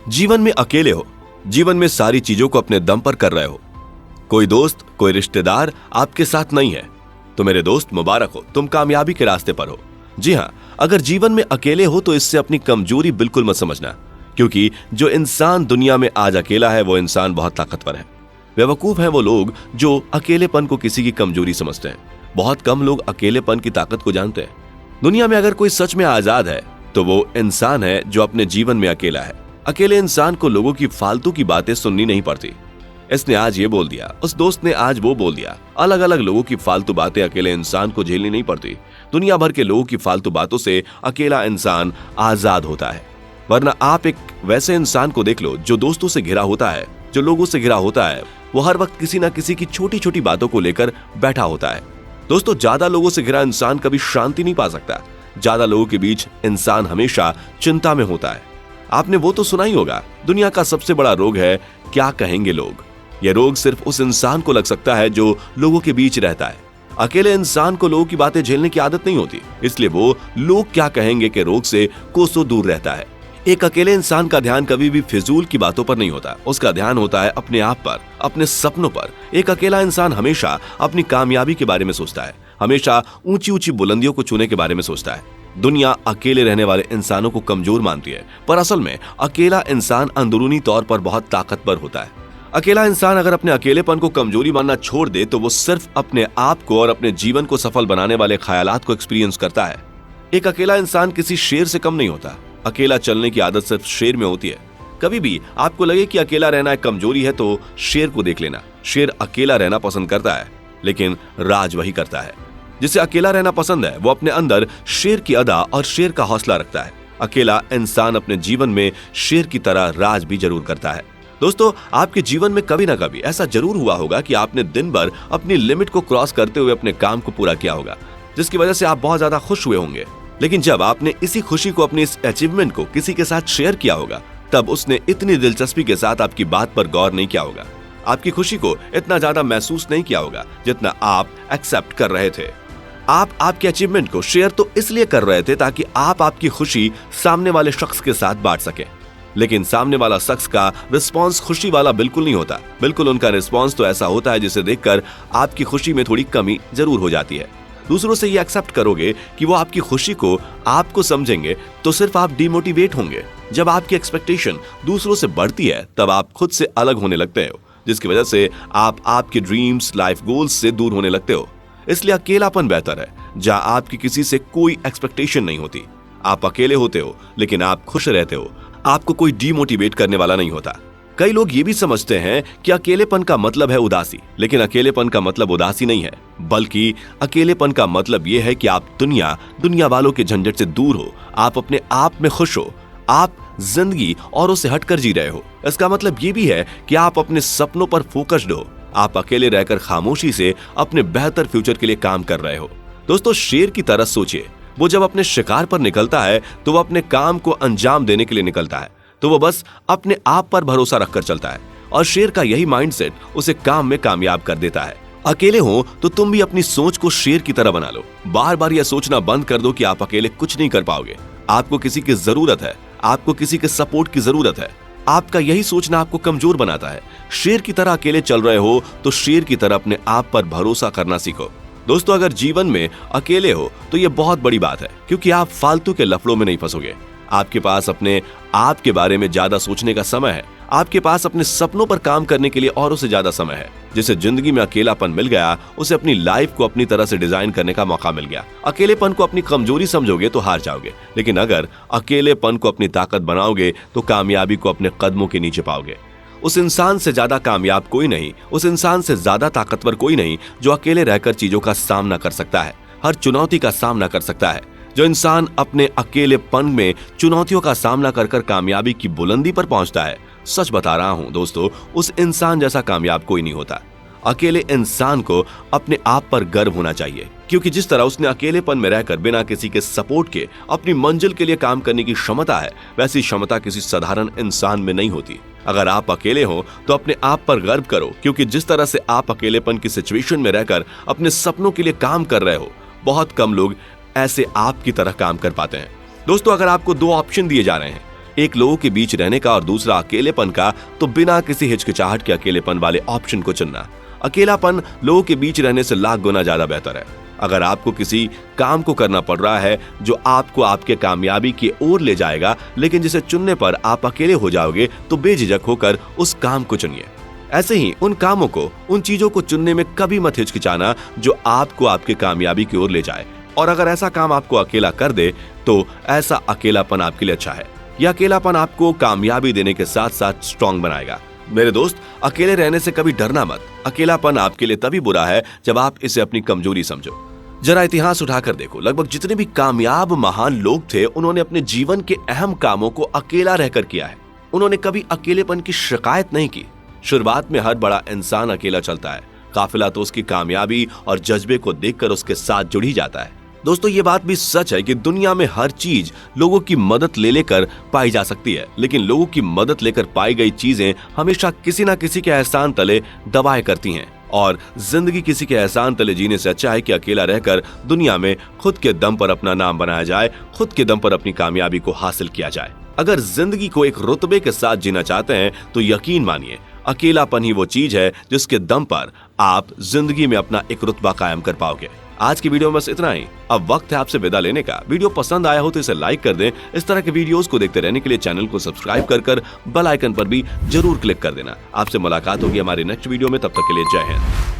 जीवन में अकेले हो, जीवन में सारी चीजों को अपने दम पर कर रहे हो, कोई दोस्त कोई रिश्तेदार आपके साथ नहीं है, तो मेरे दोस्त मुबारक हो, तुम कामयाबी के रास्ते पर हो। जी हाँ, अगर जीवन में अकेले हो तो इससे अपनी कमजोरी बिल्कुल मत समझना, क्योंकि जो इंसान दुनिया में आज अकेला है वो इंसान बहुत ताकतवर है। बेवकूफ हैं वो लोग जो अकेलेपन को किसी की कमजोरी समझते हैं। बहुत कम लोग अकेलेपन की ताकत को जानते हैं। दुनिया में अगर कोई सच में आजाद है तो वो इंसान है जो अपने जीवन में अकेला है। अकेले इंसान को लोगों की फालतू की बातें सुननी नहीं पड़ती। इसने आज ये बोल दिया, उस दोस्त ने आज वो बोल दिया। अलग अलग लोगों की फालतू बातें अकेले इंसान को झेलनी नहीं पड़ती। दुनिया भर के लोगों की फालतू बातों से अकेला इंसान आजाद होता है। वरना आप एक वैसे इंसान को देख लो जो दोस्तों से घिरा होता है, जो लोगों से घिरा होता है, वो हर वक्त किसी ना किसी की छोटी छोटी बातों को लेकर बैठा होता है। दोस्तों, ज्यादा लोगों से घिरा इंसान कभी शांति नहीं पा सकता। ज्यादा लोगों के बीच इंसान हमेशा चिंता में होता है। आपने वो तो सुना ही होगा, दुनिया का सबसे बड़ा रोग है क्या कहेंगे लोग। यह रोग सिर्फ उस इंसान को लग सकता है जो लोगों के बीच रहता है। अकेले इंसान को लोगों की बातें झेलने की आदत नहीं होती, इसलिए वो लोग क्या कहेंगे के रोग से कोसों दूर रहता है। एक अकेले इंसान का ध्यान कभी भी फिजूल की बातों पर नहीं होता, उसका ध्यान होता है अपने आप पर, अपने सपनों पर। एक अकेला इंसान हमेशा अपनी कामयाबी के बारे में सोचता है, हमेशा ऊंची ऊंची बुलंदियों को छूने के बारे में सोचता है। दुनिया अकेले रहने वाले इंसानों को कमजोर मानती है, पर असल में अकेला इंसान अंदरूनी तौर पर बहुत ताकतवर होता है। अकेला इंसान अगर अपने अकेलेपन को कमजोरी मानना छोड़ दे तो वो सिर्फ अपने आप को और अपने जीवन को सफल बनाने वाले ख्यालात को एक्सपीरियंस करता है। एक अकेला इंसान किसी शेर से कम नहीं होता। अकेला चलने की आदत सिर्फ शेर में होती है। कभी भी आपको लगे कि अकेला रहना एक कमजोरी है तो शेर को देख लेना। शेर अकेला रहना पसंद करता है, लेकिन राज वही करता है। जिसे अकेला रहना पसंद है वो अपने अंदर शेर की अदा और शेर का हौसला रखता है। अकेला इंसान अपने जीवन में शेर की तरह राज भी जरूर करता है। दोस्तों, आपके जीवन में कभी ना कभी ऐसा जरूर हुआ होगा कि आपने दिन भर अपनी लिमिट को क्रॉस करते हुए अपने काम को पूरा किया होगा, जिसकी वजह से आप बहुत ज्यादा खुश हुए होंगे। लेकिन जब आपने इसी खुशी को, अपनी इस अचीवमेंट को किसी के साथ शेयर किया होगा, तब उसने इतनी दिलचस्पी के साथ आपकी बात पर गौर नहीं किया होगा, आपकी खुशी को इतना ज्यादा महसूस नहीं किया होगा जितना आप एक्सेप्ट कर रहे थे। आप आपके अचीवमेंट को शेयर तो इसलिए कर रहे थे ताकि आप आपकी खुशी सामने वाले शख्स के साथ बांट सके, लेकिन सामने वाला शख्स का रिस्पॉन्स खुशी वाला बिल्कुल नहीं होता। बिल्कुल उनका रिस्पॉन्स तो ऐसा होता है जिसे देखकर आपकी खुशी में थोड़ी कमी जरूर हो जाती है। दूसरों से ये एक्सेप्ट करोगे कि वो आपकी खुशी को, आपको समझेंगे, तो सिर्फ आप डिमोटिवेट होंगे। जब आपकी एक्सपेक्टेशन दूसरों से बढ़ती है तब आप खुद से अलग होने लगते हो, जिसकी वजह से आप आपके ड्रीम्स, लाइफ गोल्स से दूर होने लगते हो। इसलिए अकेलापन बेहतर है, जहां आपकी किसी से कोई एक्सपेक्टेशन नहीं होती। आप अकेले होते हो लेकिन आप खुश रहते हो, आपको कोई डीमोटिवेट करने वाला नहीं होता। कई लोग ये भी समझते हैं कि अकेलेपन का मतलब है उदासी, लेकिन अकेलेपन का मतलब उदासी नहीं है, बल्कि अकेलेपन का मतलब ये है कि आप दुनिया वालों के झंझट से दूर हो, आप अपने आप में खुश हो, आप जिंदगी औरों से हटकर जी रहे हो। इसका मतलब ये भी है कि आप अपने सपनों पर फोकस्ड हो, आप अकेले रहकर खामोशी से अपने बेहतर फ्यूचर के लिए काम कर रहे हो। दोस्तों, शेर की तरह सोचिए, वो जब अपने शिकार पर निकलता है तो वो अपने काम को अंजाम देने के लिए निकलता है, तो वो बस अपने आप पर भरोसा रखकर चलता है, और शेर का यही माइंडसेट उसे काम में कामयाब कर देता है। अकेले हो तो तुम भी अपनी सोच को शेर की तरह बना लो। बार बार यह सोचना बंद कर दो कि आप अकेले कुछ नहीं कर पाओगे, आपको किसी की जरूरत है, आपको किसी के सपोर्ट की जरूरत है। आपका यही सोचना आपको कमजोर बनाता है। शेर की तरह अकेले चल रहे हो तो शेर की तरह अपने आप पर भरोसा करना सीखो। दोस्तों, अगर जीवन में अकेले हो तो यह बहुत बड़ी बात है, क्योंकि आप फालतू के लफड़ों में नहीं फंसोगे। आपके पास अपने आप के बारे में ज्यादा सोचने का समय है, आपके पास अपने सपनों पर काम करने के लिए औरों से ज्यादा समय है। जिसे जिंदगी में अकेलापन मिल गया, उसे अपनी लाइफ को अपनी तरह से डिजाइन करने का मौका मिल गया। अकेलेपन को अपनी कमजोरी समझोगे तो हार जाओगे, लेकिन अगर अकेलेपन को अपनी ताकत बनाओगे तो कामयाबी को अपने कदमों के नीचे पाओगे। उस इंसान से ज्यादा कामयाब कोई नहीं, उस इंसान से ज्यादा ताकतवर कोई नहीं जो अकेले रहकर चीजों का सामना कर सकता है, हर चुनौती का सामना कर सकता है। जो इंसान अपने अकेलेपन में चुनौतियों का सामना कर कर कामयाबी की बुलंदी पर पहुंचता है, सच बता रहा हूं दोस्तों, उस इंसान जैसा कामयाब कोई नहीं होता। अकेले इंसान को अपने आप पर गर्व होना चाहिए, क्योंकि जिस तरह उसने अकेलेपन में रहकर बिना किसी के सपोर्ट के अपनी मंजिल के लिए काम करने की क्षमता है, वैसी क्षमता किसी साधारण इंसान में नहीं होती। अगर आप अकेले हो तो अपने आप पर गर्व करो, क्योंकि जिस तरह से आप अकेलेपन की सिचुएशन में रहकर अपने सपनों के लिए काम कर रहे हो, बहुत कम लोग ऐसे आपकी तरह काम कर पाते हैं। दोस्तों, अगर आपको दो ऑप्शन दिए जा रहे हैं, एक लोगों के बीच रहने का और दूसरा अकेलेपन का, तो बिना किसी हिचकिचाहट के अकेलेपन वाले ऑप्शन को चुनना। अकेलापन लोगों के बीच रहने से लाख गुना ज्यादा बेहतर है। अगर आपको किसी काम को करना पड़ रहा है जो आपको आपके कामयाबी की ओर ले जाएगा, लेकिन जिसे चुनने पर आप अकेले हो जाओगे, तो बेझिझक होकर उस काम को चुनिए। ऐसे ही उन कामों को, उन चीजों को चुनने में कभी मत हिचकिचाना जो आपको आपके कामयाबी की ओर ले जाए। और अगर ऐसा काम आपको अकेला कर दे, तो ऐसा अकेलापन आपके लिए अच्छा है। यह अकेलापन आपको कामयाबी देने के साथ साथ स्ट्रांग बनाएगा। मेरे दोस्त, अकेले रहने से कभी डरना मत। अकेलापन आपके लिए तभी बुरा है जब आप इसे अपनी कमजोरी समझो। जरा इतिहास उठाकर देखो, लगभग जितने भी कामयाब महान लोग थे, उन्होंने अपने जीवन के अहम कामों को अकेला रहकर किया है। उन्होंने कभी अकेलेपन की शिकायत नहीं की। शुरुआत में हर बड़ा इंसान अकेला चलता है, काफिला तो उसकी कामयाबी और जज्बे को देखकर उसके साथ जुड़ ही जाता है। दोस्तों, ये बात भी सच है कि दुनिया में हर चीज लोगों की मदद ले लेकर पाई जा सकती है, लेकिन लोगों की मदद लेकर पाई गई चीजें हमेशा किसी ना किसी के एहसान तले दबाए करती हैं। और जिंदगी किसी के एहसान तले जीने से अच्छा है कि अकेला रहकर दुनिया में खुद के दम पर अपना नाम बनाया जाए, खुद के दम पर अपनी कामयाबी को हासिल किया जाए। अगर जिंदगी को एक रुतबे के साथ जीना चाहते हैं, तो यकीन मानिए अकेलापन ही वो चीज है जिसके दम पर आप जिंदगी में अपना एक रुतबा कायम कर पाओगे। आज की वीडियो में बस इतना ही। अब वक्त है आपसे विदा लेने का। वीडियो पसंद आया हो तो इसे लाइक कर दें। इस तरह के वीडियोस को देखते रहने के लिए चैनल को सब्सक्राइब कर बेल आइकन पर भी जरूर क्लिक कर देना। आपसे मुलाकात होगी हमारे नेक्स्ट वीडियो में। तब तक के लिए जय हिंद।